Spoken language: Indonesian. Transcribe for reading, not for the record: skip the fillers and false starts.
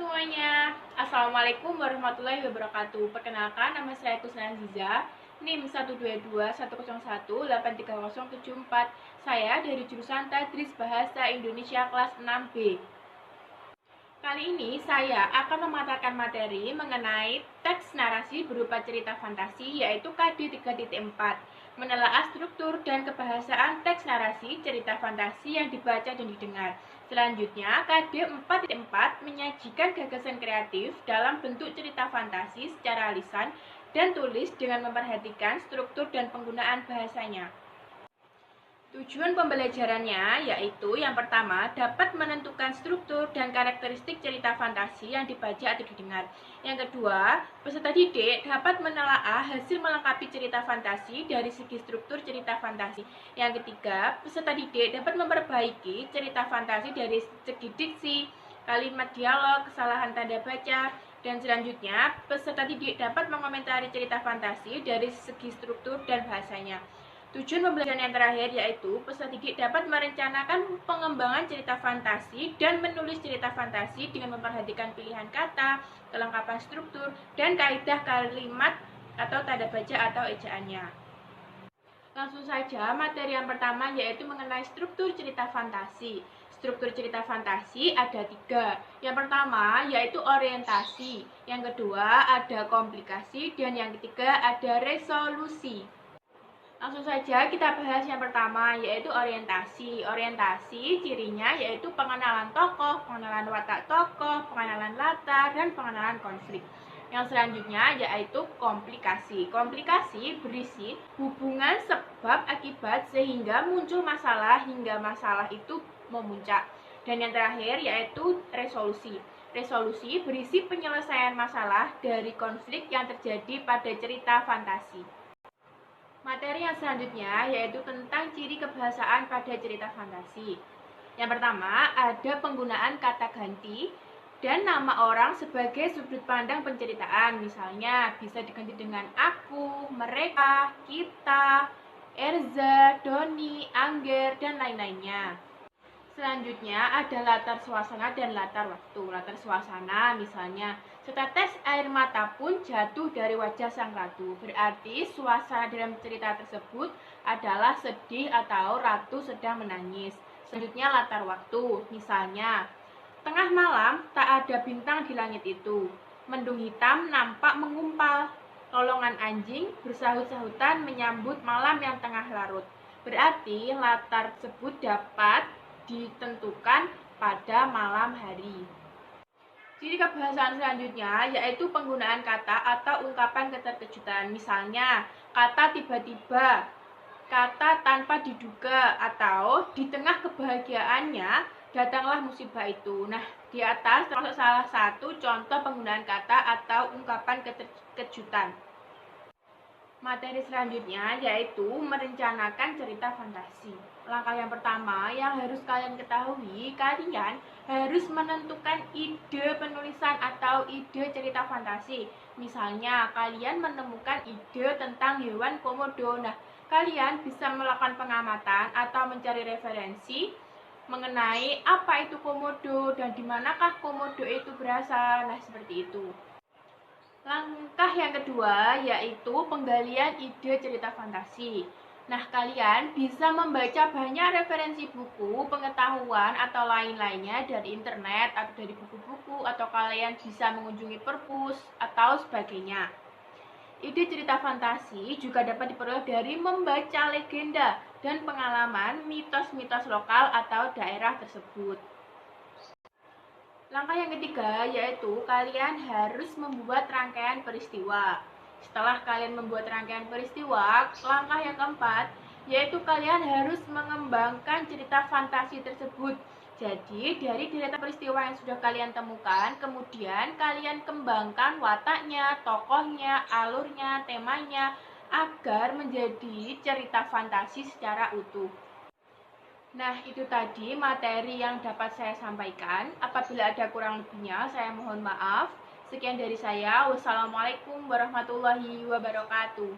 semuanya, Assalamualaikum warahmatullahi wabarakatuh. Perkenalkan, nama saya Kusnan Ziza, NIM 12210183074. Saya dari jurusan Tadris Bahasa Indonesia kelas 6B. Kali ini saya akan memaparkan materi mengenai teks narasi berupa cerita fantasi, yaitu KD 3.4, menelaah struktur dan kebahasaan teks narasi cerita fantasi yang dibaca dan didengar. Selanjutnya, KD 4.4 menyajikan gagasan kreatif dalam bentuk cerita fantasi secara lisan dan tulis dengan memperhatikan struktur dan penggunaan bahasanya. Tujuan pembelajarannya yaitu yang pertama, dapat menentukan struktur dan karakteristik cerita fantasi yang dibaca atau didengar. Yang kedua, peserta didik dapat menelaah hasil melengkapi cerita fantasi dari segi struktur cerita fantasi. Yang ketiga, peserta didik dapat memperbaiki cerita fantasi dari segi diksi, kalimat dialog, kesalahan tanda baca, dan selanjutnya, peserta didik dapat mengomentari cerita fantasi dari segi struktur dan bahasanya. Tujuan pembelajaran yang terakhir yaitu peserta didik dapat merencanakan pengembangan cerita fantasi dan menulis cerita fantasi dengan memperhatikan pilihan kata, kelengkapan struktur, dan kaidah kalimat atau tanda baca atau ejaannya. Langsung saja, materi yang pertama yaitu mengenai struktur cerita fantasi. Struktur cerita fantasi ada 3. Yang pertama yaitu orientasi, yang kedua ada komplikasi, dan yang ketiga ada resolusi. Langsung saja kita bahas yang pertama yaitu orientasi. Orientasi cirinya yaitu pengenalan tokoh, pengenalan watak tokoh, pengenalan latar, dan pengenalan konflik. Yang selanjutnya yaitu komplikasi. Komplikasi berisi hubungan sebab akibat sehingga muncul masalah hingga masalah itu memuncak. Dan yang terakhir yaitu resolusi. Resolusi berisi penyelesaian masalah dari konflik yang terjadi pada cerita fantasi. Materi yang selanjutnya yaitu tentang ciri kebahasaan pada cerita fantasi. Yang pertama, ada penggunaan kata ganti dan nama orang sebagai sudut pandang penceritaan. Misalnya, bisa diganti dengan aku, mereka, kita, Erza, Doni, Angger, dan lain-lainnya. Selanjutnya ada latar suasana dan latar waktu. Latar suasana misalnya, setetes air mata pun jatuh dari wajah sang ratu. Berarti suasana dalam cerita tersebut adalah sedih atau ratu sedang menangis. Selanjutnya latar waktu. Misalnya, tengah malam tak ada bintang di langit itu. Mendung hitam nampak mengumpal. Lolongan anjing bersahut-sahutan menyambut malam yang tengah larut. Berarti latar tersebut dapat ditentukan pada malam hari. Ciri kebahasaan selanjutnya yaitu penggunaan kata atau ungkapan keterkejutan. Misalnya, kata tiba-tiba, kata tanpa diduga, atau di tengah kebahagiaannya datanglah musibah itu. Nah, di atas termasuk salah satu contoh penggunaan kata atau ungkapan keterkejutan. Materi selanjutnya yaitu merencanakan cerita fantasi. Langkah yang pertama yang harus kalian ketahui, kalian harus menentukan ide penulisan atau ide cerita fantasi. Misalnya, kalian menemukan ide tentang hewan komodo. Nah, kalian bisa melakukan pengamatan atau mencari referensi mengenai apa itu komodo dan di manakah komodo itu berasal. Nah, seperti itu. Langkah yang kedua yaitu penggalian ide cerita fantasi. Nah, kalian bisa membaca banyak referensi buku, pengetahuan, atau lain-lainnya dari internet atau dari buku-buku, atau kalian bisa mengunjungi perpus atau sebagainya. Ide cerita fantasi juga dapat diperoleh dari membaca legenda dan pengalaman mitos-mitos lokal atau daerah tersebut. Langkah yang ketiga yaitu kalian harus membuat rangkaian peristiwa. Setelah kalian membuat rangkaian peristiwa, langkah yang keempat yaitu kalian harus mengembangkan cerita fantasi tersebut. Jadi dari deretan peristiwa yang sudah kalian temukan, kemudian kalian kembangkan wataknya, tokohnya, alurnya, temanya agar menjadi cerita fantasi secara utuh. Nah, itu tadi materi yang dapat saya sampaikan. Apabila ada kurang lebihnya, saya mohon maaf. Sekian dari saya. Wassalamualaikum warahmatullahi wabarakatuh.